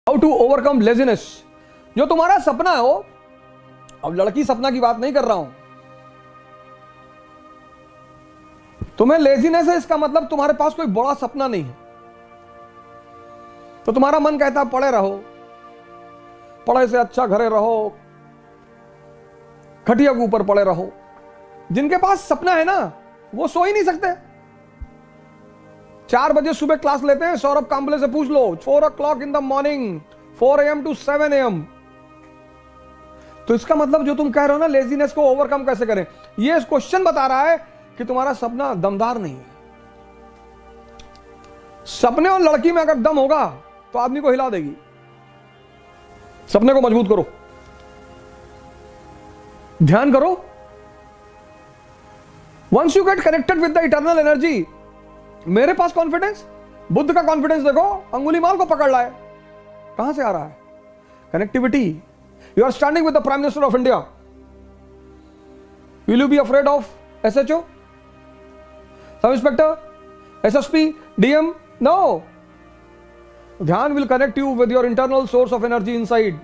How to overcome laziness. जो तुम्हारा सपना है वो, अब लड़की सपना की बात नहीं कर रहा हूं, तुम्हें लेजीनेस है इसका मतलब तुम्हारे पास कोई बड़ा सपना नहीं है। तो तुम्हारा मन कहता है पढ़े रहो, पढ़े से अच्छा घरे रहो, खटिया के ऊपर पड़े रहो। जिनके पास सपना है ना वो सो ही नहीं सकते। 4 बजे सुबह क्लास लेते हैं, सौरभ कांबले से पूछ लो, 4 o'clock in the morning, 4 AM to 7 AM। तो इसका मतलब जो तुम कह रहे हो ना लेजीनेस को ओवरकम कैसे करें, ये क्वेश्चन बता रहा है कि तुम्हारा सपना दमदार नहीं है। सपने और लड़की में अगर दम होगा तो आदमी को हिला देगी। सपने को मजबूत करो, ध्यान करो। Once you get connected with the eternal energy, मेरे पास कॉन्फिडेंस, बुद्ध का कॉन्फिडेंस देखो, अंगुलीमाल को पकड़ रहा है। कहां से आ रहा है? Connectivity. You are standing with the prime minister of India, will you be afraid of SHO, sub inspector, SSP, DM? No. Dhyan will connect you with your internal source of energy inside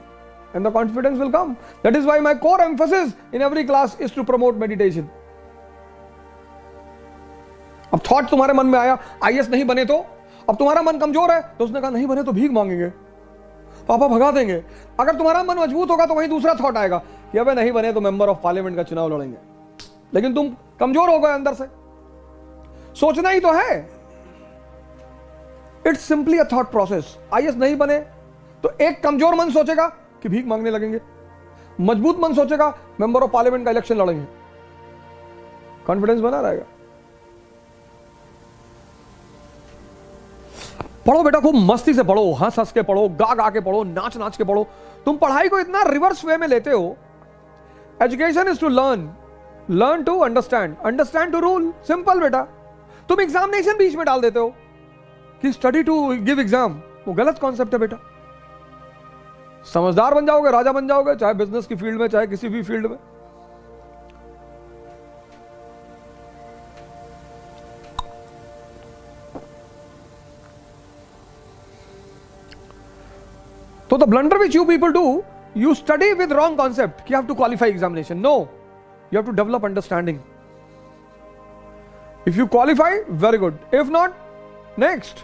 and the confidence will come. That is why my core emphasis in every class is to promote meditation. अब thought तुम्हारे मन में आया IAS नहीं बने तो, अब तुम्हारा मन कमजोर है तो उसने कहा नहीं बने तो भीख मांगेंगे, पापा भगा देंगे। अगर तुम्हारा मन मजबूत होगा तो वहीं दूसरा थॉट आएगा कि अबे नहीं बने तो मेंबर ऑफ पार्लियामेंट का चुनाव लड़ेंगे। लेकिन तुम कमजोर हो गए अंदर से, सोचना ही तो है। It's simply a thought process. IAS नहीं बने तो एक कमजोर मन सोचेगा कि भीख मांगने लगेंगे, मजबूत मन सोचेगा मेंबर ऑफ पार्लियामेंट का इलेक्शन लड़ेंगे। कॉन्फिडेंस बना रहेगा। पढ़ो बेटा, खूब मस्ती से पढ़ो, हंस हंस के पढ़ो, गा गा के पढ़ो, नाच नाच के पढ़ो। तुम पढ़ाई को इतना रिवर्स वे में लेते हो। Education is to learn, learn to understand, understand to rule. Simple बेटा। तुम एग्जामिनेशन बीच में डाल देते हो कि स्टडी टू गिव एग्जाम, वो गलत कॉन्सेप्ट है बेटा। समझदार बन जाओगे, राजा बन जाओगे, चाहे बिजनेस की फील्ड में चाहे किसी भी फील्ड में। So the blunder which you people do, you study with wrong concept. You have to qualify examination. No, you have to develop understanding. If you qualify, very good. If not, next.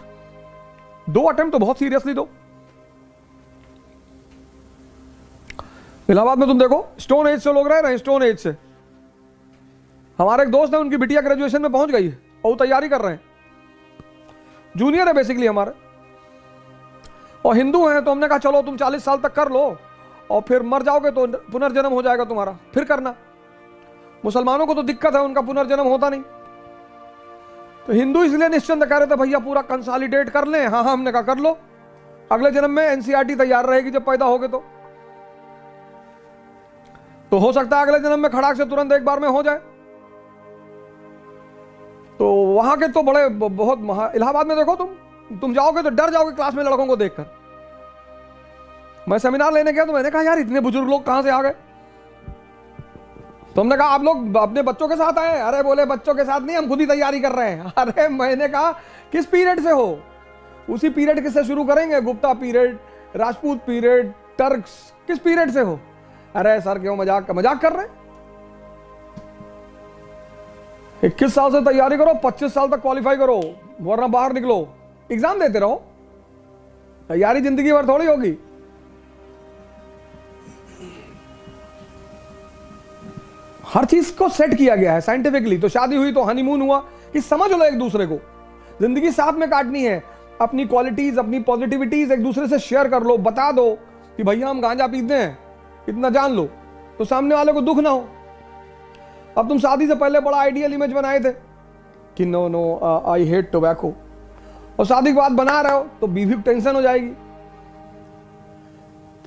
2 attempt तो बहुत seriously दो। इलाहाबाद में तुम देखो stone age से लोग रह रहे हैं, स्टोन एज से। हमारे एक दोस्त है, उनकी बिटिया ग्रेजुएशन में पहुंच गई है और वो तैयारी कर रहे हैं, जूनियर है बेसिकली हमारे, और हिंदू हैं। तो हमने कहा चलो तुम 40 साल तक कर लो और फिर मर जाओगे तो पुनर्जन्म हो जाएगा तुम्हारा, फिर करना। मुसलमानों को तो दिक्कत है, उनका पुनर्जन्म होता नहीं। तो हिंदू इसलिए निश्चिंत कह रहे थे भैया पूरा कंसोलिडेट कर लें। हाँ हाँ, हमने कहा कर लो, अगले जन्म में NCERT तैयार रहेगी जब पैदा होगे तो हो सकता है अगले जन्म में खड़ाक से तुरंत एक बार में हो जाए। तो वहां के तो बड़े बहुत इलाहाबाद में देखो, तुम जाओगे तो डर जाओगे क्लास में लड़कों को देखकर। मैं सेमिनार लेने गया तो मैंने कहा यार इतने बुजुर्ग लोग कहां से आ गए। तो हमने कहा आप लोग अपने बच्चों के साथ आए? अरे बोले बच्चों के साथ नहीं, हम खुद ही तैयारी कर रहे हैं। अरे मैंने कहा किस पीरियड से हो? उसी पीरियड से शुरू करेंगे, Gupta period, Rajput period, Turks, किस पीरियड से हो? अरे सर क्यों मजाक कर रहे हैं? 21 साल से तैयारी करो, 25 साल तक क्वालिफाई करो, वरना बाहर निकलो, एग्जाम देते रहो। तैयारी जिंदगी भर थोड़ी होगी। हर चीज को सेट किया गया है साइंटिफिकली। तो शादी हुई तो हनीमून हुआ कि समझ लो एक दूसरे को, जिंदगी साथ में काटनी है। अपनी क्वालिटीज, अपनी पॉजिटिविटीज एक दूसरे से शेयर कर लो, बता दो कि भैया हम गांजा पीते हैं, इतना जान लो, तो सामने वाले को दुख ना हो। अब तुम शादी से पहले बड़ा आइडियल इमेज बनाए थे कि no no I hate tobacco, और शादी के बाद बना रहे हो तो बीवी को टेंशन हो जाएगी।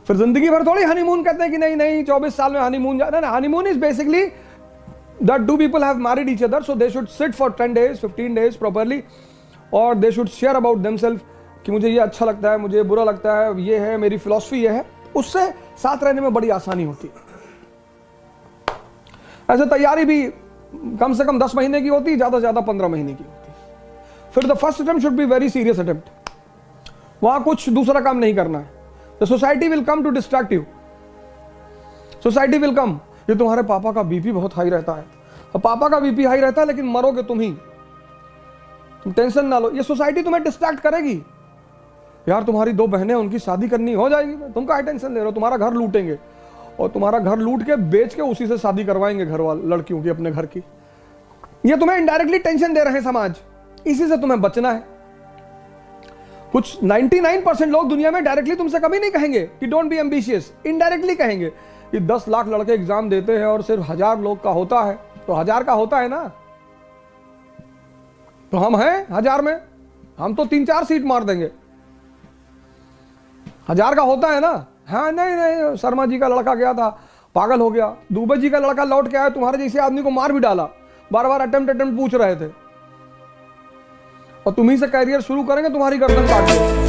फिर जिंदगी भर थोड़ी हनीमून कहते हैं कि नहीं नहीं 24 साल में हनीमून जाना ना। Honeymoon is basically that two people have married each other, so they should sit for 10 days 15 days properly, और they should share about themselves कि मुझे ये अच्छा लगता है, मुझे बुरा लगता है, ये है मेरी फिलॉसफी, ये है। उससे साथ रहने में बड़ी आसानी होती है। ऐसे तैयारी भी कम से कम 10 महीने की होती है, ज्यादा से ज्यादा 15 महीने की होती है। फिर the first attempt should be very serious attempt, वहां कुछ दूसरा काम नहीं करना है। The society will come to distract you, society will come. ये तुम्हारे पापा का बीपी बहुत हाई रहता है, और पापा का बीपी हाई रहता है लेकिन मरोगे तुम ही, तुम टेंशन ना लो, ये सोसाइटी तुम्हें डिस्ट्रैक्ट करेगी। यार तुम्हारी 2 बहनें, उनकी शादी करनी हो जाएगी, तुम क्या टेंशन ले रहे हो, तुम्हारा घर लूटेंगे और तुम्हारा घर लूट के बेच के उसी से शादी करवाएंगे घर वाले लड़कियों की, अपने घर की। ये तुम्हें इनडायरेक्टली टेंशन दे रहे हैं समाज, इसी से तुम्हें बचना है। कुछ 99% लोग दुनिया में डायरेक्टली तुमसे कभी नहीं कहेंगे कि डोंट बी एम्बिशियस, इनडायरेक्टली कहेंगे कि 10 लाख लड़के एग्जाम देते हैं और सिर्फ 1000 लोग का होता है, तो 1000 का होता है ना, तो हम हैं 1000 में, हम तो 3-4 सीट मार देंगे। 1000 का होता है ना। हाँ नहीं नहीं, शर्मा जी का लड़का गया था, पागल हो गया, दुबे जी का लड़का लौट के आया, तुम्हारे जैसे आदमी को मार भी डाला, बार बार अटेम्प्ट पूछ रहे थे, और तुम्ही से कैरियर शुरू करेंगे, तुम्हारी गर्दन काट देंगे।